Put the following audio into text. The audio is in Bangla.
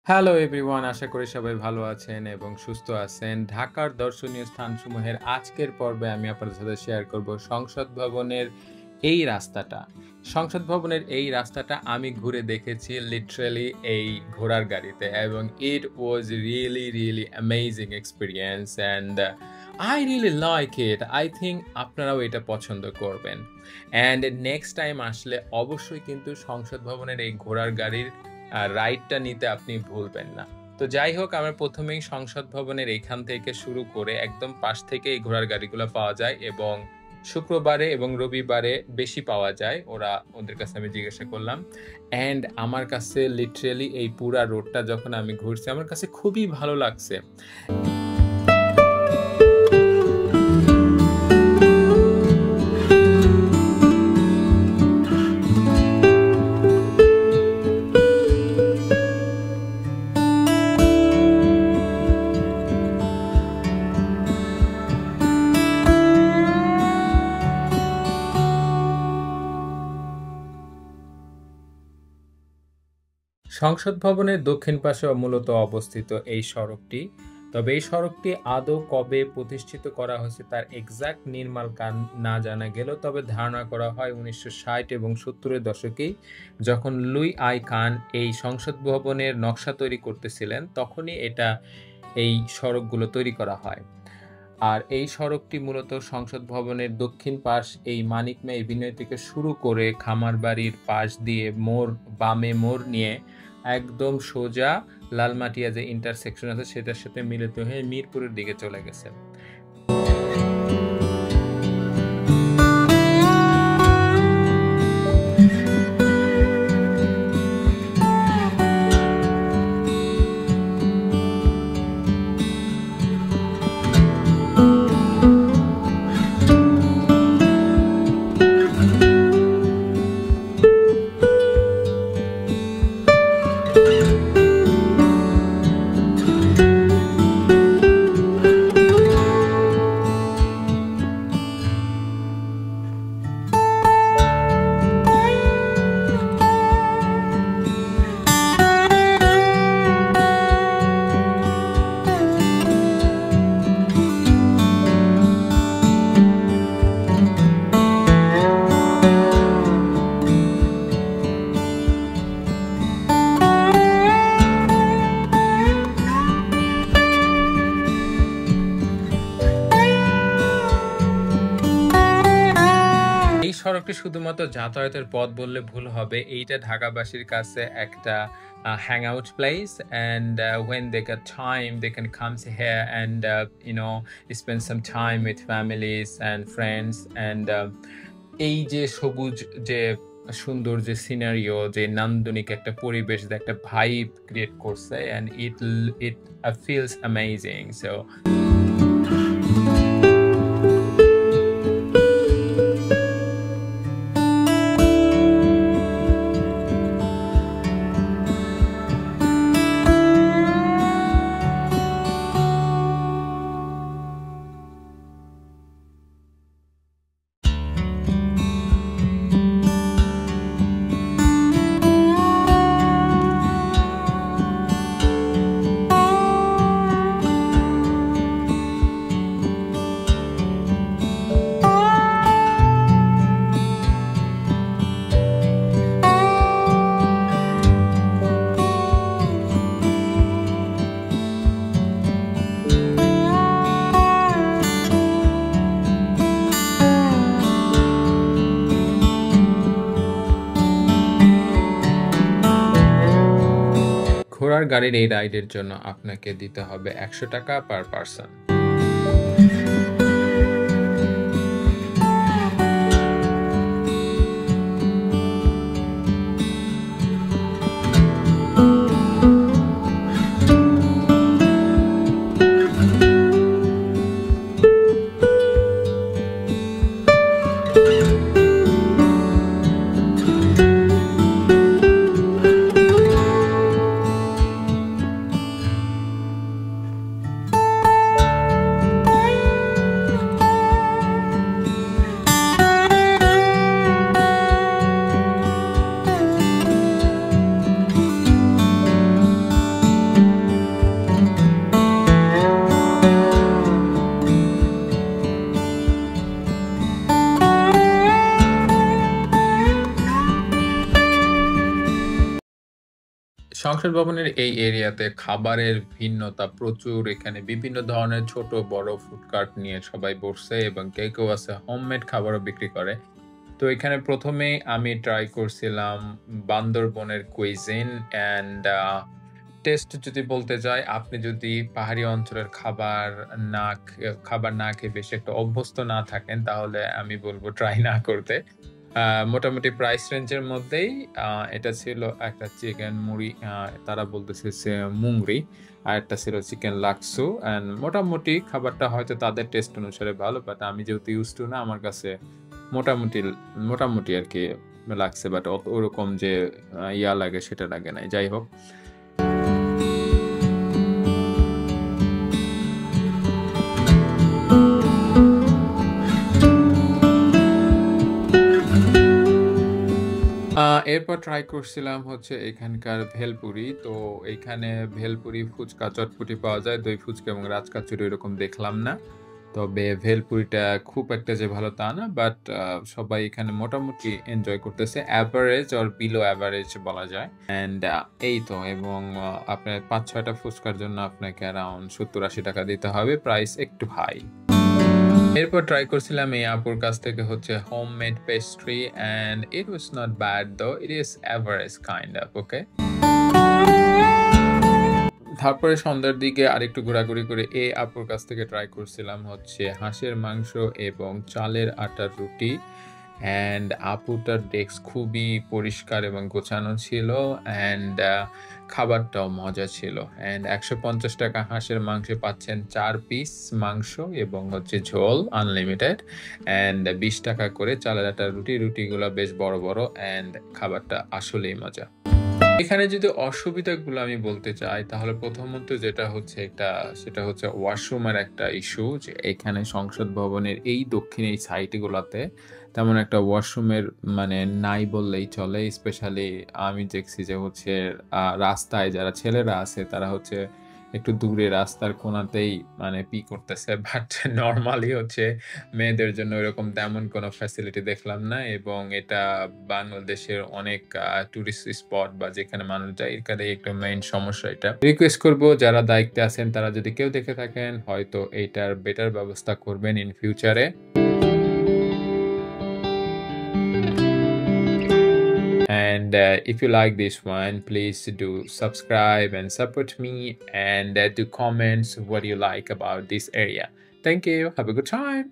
হ্যালো এভরিওয়ান, আশা করি সবাই ভালো আছেন এবং সুস্থ আছেন। ঢাকার দর্শনীয় স্থানসমূহের আজকের পর্বে আমি আপনাদের সাথে শেয়ার করব সংসদ ভবনের এই রাস্তাটা। সংসদ ভবনের এই রাস্তাটা আমি ঘুরে দেখেছি লিটারালি এই ঘোড়ার গাড়িতে এবং it was really amazing experience and I really like it. I think আপনারাও এটা পছন্দ করবেন। অ্যান্ড নেক্সট টাইম আসলে অবশ্যই কিন্তু সংসদ ভবনের এই ঘোড়ার গাড়ির রাইডটা নিতে আপনি ভুলবেন না। তো যাই হোক, আমরা ১ম এই সংসদ ভবনের এইখান থেকে শুরু করে একদম পাশ থেকে এই ঘোড়ার গাড়িগুলা পাওয়া যায় এবং শুক্রবারে এবং রবিবারে বেশি পাওয়া যায়। ওদের কাছে আমি জিজ্ঞাসা করলাম। অ্যান্ড আমার কাছে লিটারালি এই পুরা রোডটা যখন আমি ঘুরছি, আমার কাছে খুবই ভালো লাগছে। সংসদ ভবনের দক্ষিণ পাশে মূলত অবস্থিত এই সড়কটি। তবে এই সড়কটি আদৌ কবে প্রতিষ্ঠিত করা হয়েছে তার এক্সাক্ট নির্মাণ কাল না জানা গেলেও তবে ধারণা করা হয় ১৯৬০ এবং ৭০-এর দশকেই যখন লুই আই কান এই সংসদ ভবনের নকশা তৈরি করতেছিলেন, তখনই এই সড়কগুলো তৈরি করা হয়। আর এই সড়কটি মূলত সংসদ ভবনের দক্ষিণ পাশ এই মানিক মেই এভিনিউ থেকে শুরু করে খামারবাড়ির পাশ দিয়ে বামে মোড় নিয়ে একদম সোজা লালমাটিয়া যে ইন্টারসেকশন আছে সেটার সাথে মিলিত হয়ে মিরপুরের দিকে চলে গেছে। এই সড়কটি শুধুমাত্র যাতায়াতের পথ বললে ভুল হবে। এইটা ঢাকাবাসীর কাছে একটা hangout place, and when they get time they can come here and spend some time with families and friends, and এই যে সবুজ যে সুন্দর যে সিনারিও, যে নান্দনিক একটা পরিবেশ, একটা ভাইব ক্রিয়েট করছে, and it feels amazing. So ঘোড়ার গাড়ির এই রাইডের জন্য আপনাকে দিতে হবে ৳১০০ পার পারসন। সংসদ ভবনের এই এরিয়াতে খাবারের ভিন্নতা প্রচুর। এখানে বিভিন্ন ধরনের ছোট বড় ফুড কার্ট নিয়ে সবাই বসছে এবং কেউ আছে হোমমেড খাবারও বিক্রি করে। তো এখানে ১ম এই আমি ট্রাই করছিলাম বান্দরবনের কুইজিন অ্যান্ড টেস্ট যদি বলতে যাই, আপনি যদি পাহাড়ি অঞ্চলের খাবার না খেয়ে বেশি একটা অভ্যস্ত না থাকেন, তাহলে আমি বলব ট্রাই না করতে। মোটামুটি প্রাইস রেঞ্জের মধ্যেই এটা ছিল একটা চিকেন মুড়ি, তারা বলতেছে মুংরি, আরেকটা ছিল চিকেন লাক্সু। অ্যান্ড মোটামুটি খাবারটা হয়তো তাদের টেস্ট অনুসারে ভালো, বাট আমি যেহেতু ইউজড টু না, আমার কাছে মোটামুটি মোটামুটি আরকি লাগছে। বাট ওরকম যে ইয়া লাগে সেটা লাগে নাই। যাই হোক। এরপর ট্রাই করছিলাম হচ্ছে এখানকার ভেলপুরি। তো এইখানে ভেলপুরি, ফুচকা, চটপটি পাওয়া যায়। দই ফুচকা এবং রাজকাচুরি এরকম দেখলাম না। তবে ভেলপুরিটা খুব একটা যে ভালো তা না। বাট সবাই এখানে মোটামুটি এনজয় করতেছে। এভারেজ অর বিলো এভারেজ বলা যায়। অ্যান্ড এই তো, এবং আপনার ৫-৬ টা ফুচকার জন্য আপনাকে অ্যারাউন্ড ৳৭০-৮০ দিতে হবে। প্রাইস একটু হাই। এরপর ট্রাই করছিলাম এই আপুর কাছ থেকে হচ্ছে homemade pastry and it was not bad though, it is average kind of okay. তারপরে সন্ধ্যার দিকে আরেকটু ঘোরাঘুরি করে এই আপুর কাছ থেকে ট্রাই করছিলাম হচ্ছে হাঁসের মাংস এবং চালের আটার রুটি। অ্যান্ড আপুটার ডেস্ক খুবই পরিষ্কার এবং গোছানো ছিল। অ্যান্ড খাবারটাও মজা ছিল। অ্যান্ড ৳১৫০ হাঁসের মাংসে পাচ্ছেন ৪ পিস মাংস এবং হচ্ছে ঝোল আনলিমিটেড। অ্যান্ড ৳২০ করে চালের আটার রুটি। রুটিগুলা বেশ বড়, বড়। অ্যান্ড খাবারটা আসলেই মজা। এখানে যদি অসুবিধাগুলো আমি বলতে চাই, তাহলে প্রথমত সেটা হচ্ছে ওয়াশরুমের একটা ইস্যু, যে এখানে সংসদ ভবনের এই দক্ষিণ এই সাইটগুলাতে তেমন একটা ওয়াশরুমের মানে নাই বললেই চলে। স্পেশালি আমি দেখছি যে হচ্ছে রাস্তায় যারা ছেলেরা আছে তারা হচ্ছে একটু দূরে রাস্তার কোণাতেই মানে করতেছে। বাট নরমালি হচ্ছে মেয়েদের জন্য ওইরকম তেমন কোনো ফ্যাসিলিটি দেখলাম না, এবং এটা বাংলাদেশের অনেক টুরিস্ট স্পট বা যেখানে মানুষ যায়, এখানে একটা মেইন সমস্যা এটা। রিকোয়েস্ট করব যারা দায়িত্বে আছেন তারা যদি কেউ দেখে থাকেন, হয়তো এইটার বেটার ব্যবস্থা করবেন ইন ফিউচারে। And if you like this one, please do subscribe and support me, and do comments what you like about this area. Thank you. Have a good time.